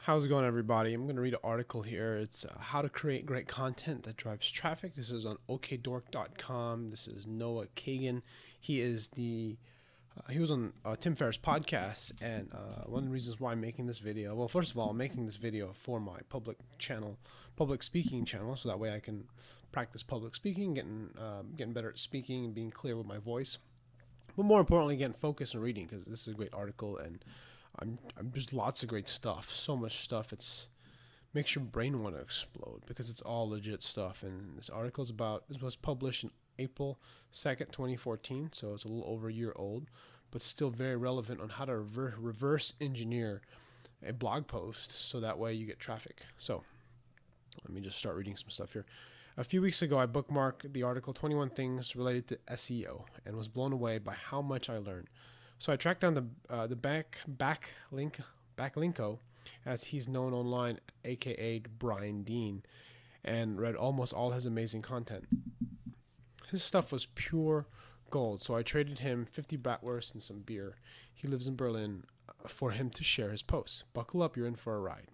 How's it going, everybody? I'm going to read an article here. It's how to create great content that drives traffic. This is on okdork.com. This is Noah Kagan. He was on Tim Ferriss' podcast, and one of the reasons why I'm making this video, well, first of all, I'm making this video for my public speaking channel, so that way I can practice public speaking, getting better at speaking and being clear with my voice. But more importantly, getting focused on reading, because this is a great article, and I'm just lots of great stuff. So much stuff. Makes your brain want to explode because it's all legit stuff. And this article was published in April 2nd, 2014. So it's a little over a year old, but still very relevant on how to reverse engineer a blog post so that way you get traffic. So let me just start reading some stuff here. A few weeks ago, I bookmarked the article 21 Things Related to SEO and was blown away by how much I learned. So I tracked down the Backlinko, as he's known online, aka Brian Dean, and read almost all his amazing content. His stuff was pure gold, so I traded him 50 bratwursts and some beer. He lives in Berlin, for him to share his posts. Buckle up, you're in for a ride.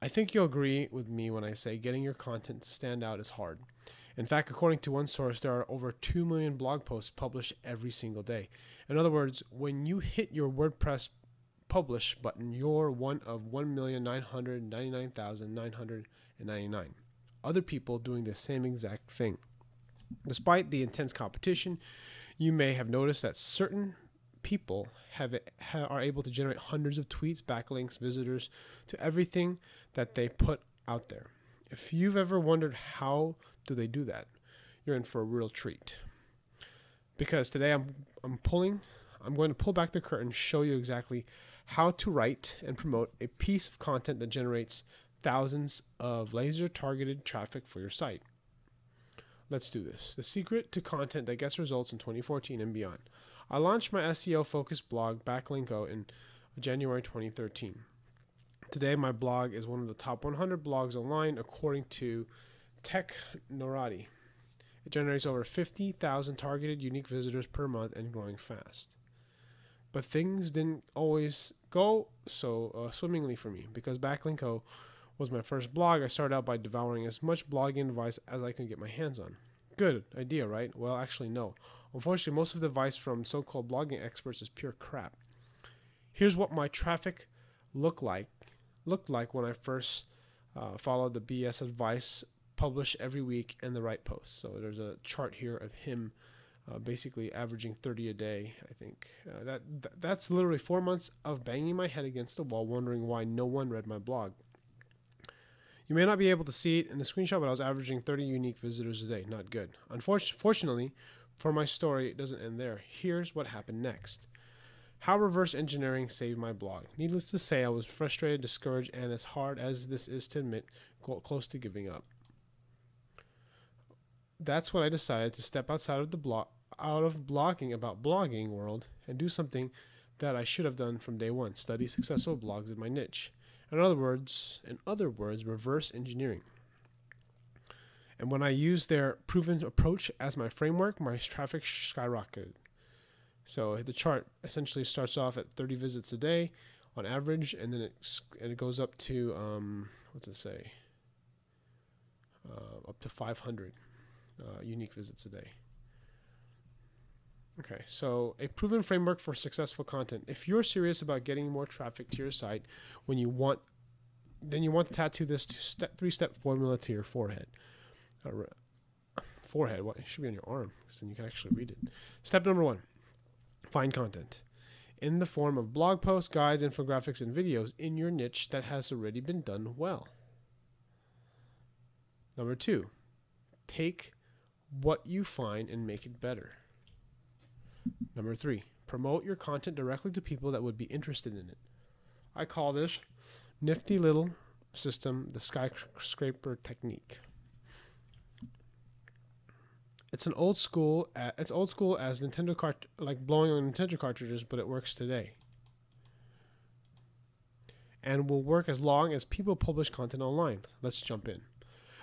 I think you'll agree with me when I say getting your content to stand out is hard. In fact, according to one source, there are over 2 million blog posts published every single day. In other words, when you hit your WordPress publish button, you're one of 1,999,999 other people doing the same exact thing. Despite the intense competition, you may have noticed that certain people are able to generate hundreds of tweets, backlinks, visitors to everything that they put out there. If you've ever wondered how do they do that, you're in for a real treat. Because today I'm going to pull back the curtain, show you exactly how to write and promote a piece of content that generates thousands of laser-targeted traffic for your site. Let's do this. The secret to content that gets results in 2014 and beyond. I launched my SEO-focused blog, Backlinko, in January 2013. Today, my blog is one of the top 100 blogs online, according to Technorati. It generates over 50,000 targeted unique visitors per month and growing fast. But things didn't always go so swimmingly for me. Because Backlinko was my first blog, I started out by devouring as much blogging advice as I could get my hands on. Good idea, right? Well, actually, no. Unfortunately, most of the advice from so-called blogging experts is pure crap. Here's what my traffic looked like when I first followed the BS advice, publish every week, and the right post. So there's a chart here of him basically averaging 30 a day, I think. That's literally 4 months of banging my head against the wall, wondering why no one read my blog. You may not be able to see it in the screenshot, but I was averaging 30 unique visitors a day. Not good. Unfortunately, for my story, it doesn't end there. Here's what happened next. How reverse engineering saved my blog. Needless to say, I was frustrated, discouraged, and as hard as this is to admit, close to giving up. That's when I decided to step outside of blogging about blogging world and do something that I should have done from day one. Study successful blogs in my niche. In other words, reverse engineering. And when I used their proven approach as my framework, my traffic skyrocketed. So the chart essentially starts off at 30 visits a day on average, and then it goes up to up to 500 unique visits a day. Okay, so a proven framework for successful content. If you're serious about getting more traffic to your site, then you want to tattoo this three-step formula to your forehead. What? It should be on your arm, so then you can actually read it. Step number 1. Find content in the form of blog posts, guides, infographics, and videos in your niche that has already been done well. Number 2. Take what you find and make it better. Number 3. Promote your content directly to people that would be interested in it. I call this nifty little system the skyscraper technique. It's old school as Nintendo like blowing on Nintendo cartridges, but it works today. And will work as long as people publish content online. Let's jump in.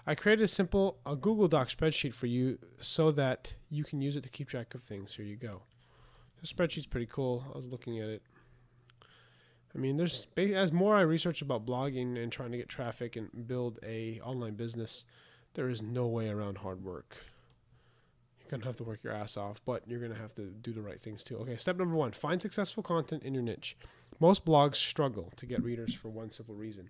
I created a simple Google Doc spreadsheet for you so that you can use it to keep track of things. Here you go. The spreadsheet's pretty cool. I was looking at it. I mean, as more I research about blogging and trying to get traffic and build a online business, there is no way around hard work. You're going to have to work your ass off, but you're going to have to do the right things too. Okay, step number 1, find successful content in your niche. Most blogs struggle to get readers for one simple reason.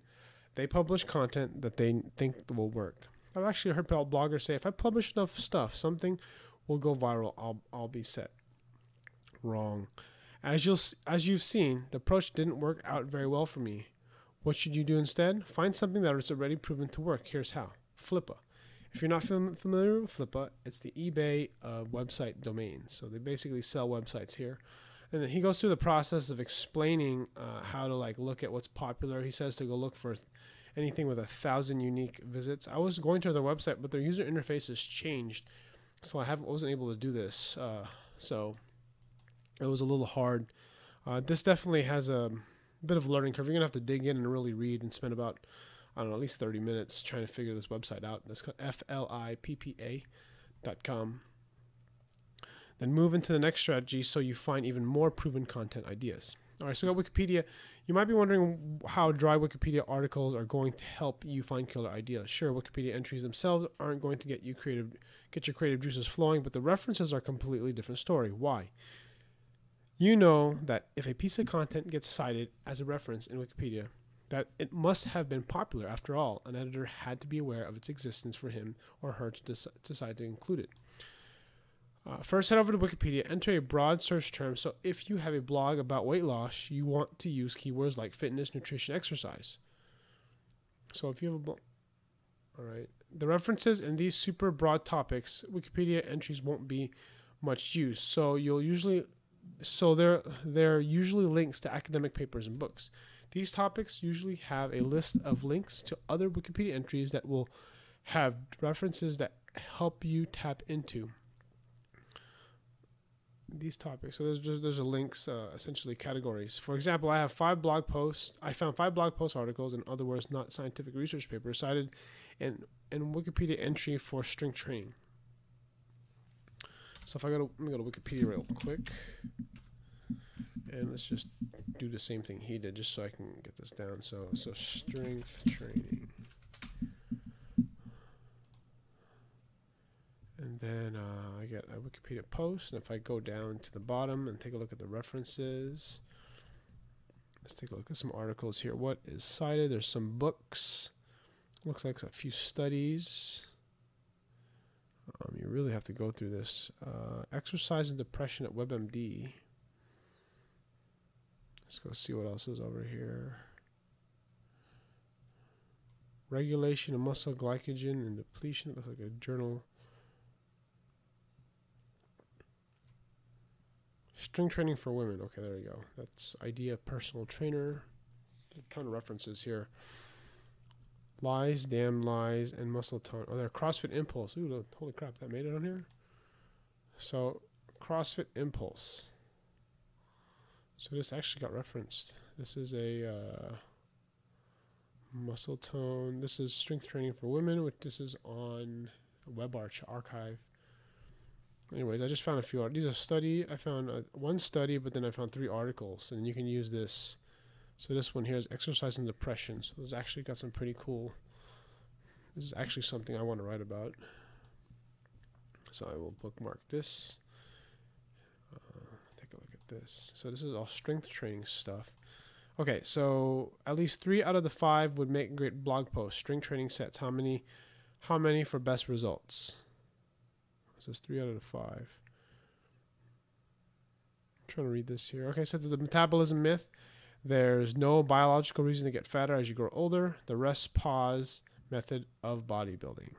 They publish content that they think will work. I've actually heard bloggers say, if I publish enough stuff, something will go viral, I'll be set. Wrong. As you've seen, the approach didn't work out very well for me. What should you do instead? Find something that is already proven to work. Here's how. Flippa. If you're not familiar with Flippa, it's the eBay website domains. So they basically sell websites here. And then he goes through the process of explaining how to look at what's popular. He says to go look for anything with 1,000 unique visits. I was going to their website, but their user interface has changed, so I wasn't able to do this. So it was a little hard. This definitely has a bit of a learning curve. You're gonna have to dig in and really read and spend about, I don't know, at least 30 minutes trying to figure this website out. It's called flippa.com. Then move into the next strategy so you find even more proven content ideas. All right, so we got Wikipedia. You might be wondering how dry Wikipedia articles are going to help you find killer ideas. Sure, Wikipedia entries themselves aren't going to get your creative juices flowing, but the references are a completely different story. Why? You know that if a piece of content gets cited as a reference in Wikipedia, that it must have been popular. After all, an editor had to be aware of its existence for him or her to decide to include it. First, head over to Wikipedia, enter a broad search term. So if you have a blog about weight loss, you want to use keywords like fitness, nutrition, exercise. So if you have a blog, all right, the references in these super broad topics, Wikipedia entries won't be much use. So there are usually links to academic papers and books. These topics usually have a list of links to other Wikipedia entries that will have references that help you tap into these topics. So there's a links, essentially categories. For example, I have 5 blog posts. I found 5 blog post articles, in other words, not scientific research papers, cited in Wikipedia entry for strength training. So if let me go to Wikipedia real quick, and let's just do the same thing he did, just so I can get this down. So strength training. And then I get a Wikipedia post, and if I go down to the bottom and take a look at the references, let's take a look at some articles here. What is cited? There's some books. Looks like a few studies. You really have to go through this. Exercise and depression at WebMD. Let's go see what else is over here. Regulation of muscle glycogen and depletion. It looks like a journal. Strength training for women. Okay, there we go. That's idea personal trainer. There's a ton of references here. Lies, damn lies, and muscle tone. Oh, they're CrossFit Impulse. Ooh, holy crap, that made it on here. So, CrossFit Impulse. So this actually got referenced. This is a muscle tone. This is strength training for women, which this is on WebArch archive. Anyways, I just found a few. These are study. I found one study, but then I found 3 articles, and you can use this. So this one here is exercise and depression. So it's actually got some pretty cool. This is actually something I want to write about. So I will bookmark this. Take a look at this. So this is all strength training stuff. Okay, so at least 3 out of the 5 would make great blog posts. Strength training sets. How many for best results? This is 3 out of the 5. I'm trying to read this here. Okay, so the metabolism myth. There's no biological reason to get fatter as you grow older. The rest pause method of bodybuilding.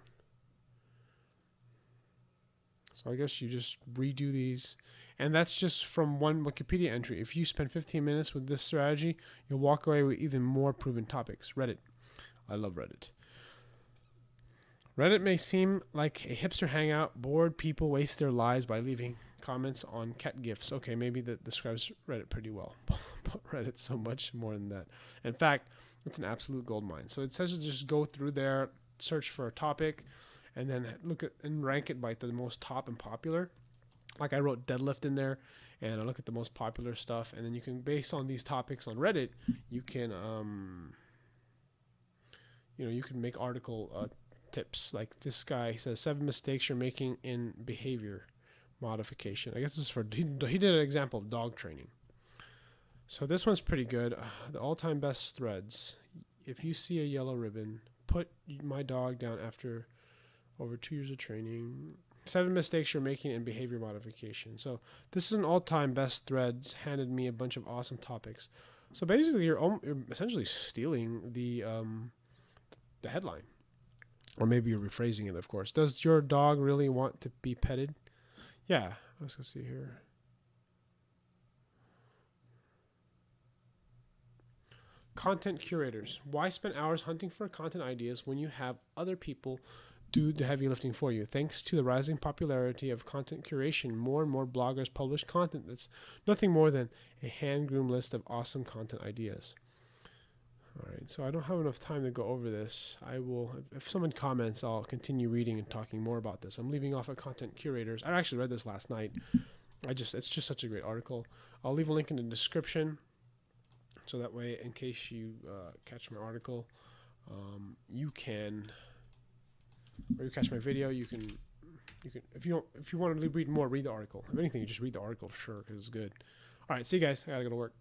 So I guess you just redo these. And that's just from one Wikipedia entry. If you spend 15 minutes with this strategy, you'll walk away with even more proven topics. Reddit. I love Reddit. Reddit may seem like a hipster hangout. Bored people waste their lives by leaving comments on cat gifs. Okay, maybe that describes Reddit pretty well. But Reddit's so much more than that. In fact, it's an absolute goldmine. So it says to just go through there, search for a topic, and then look at and rank it by the most top and popular. Like I wrote deadlift in there, and I look at the most popular stuff, and then you can, based on these topics on Reddit, you can you can make article tips. Like this guy says 7 mistakes you're making in behavior modification. I guess this is for, he did an example of dog training. So this one's pretty good. The all-time best threads. If you see a yellow ribbon, put my dog down after over 2 years of training. 7 mistakes you're making in behavior modification. So this is an all-time best threads. Handed me a bunch of awesome topics. So basically, you're essentially stealing the headline, or maybe you're rephrasing it. Of course. Does your dog really want to be petted? Yeah. Let's go see here. Content curators. Why spend hours hunting for content ideas when you have other people do the heavy lifting for you? Thanks to the rising popularity of content curation, more and more bloggers publish content that's nothing more than a hand-groomed list of awesome content ideas. All right, so I don't have enough time to go over this. I will, if someone comments, I'll continue reading and talking more about this. I'm leaving off at content curators. I actually read this last night. It's just such a great article. I'll leave a link in the description, so that way, in case you catch my article, you can, or you catch my video, you can, if you want to read more, read the article. If anything, you just read the article for sure, because it's good. All right, see you guys. I gotta go to work.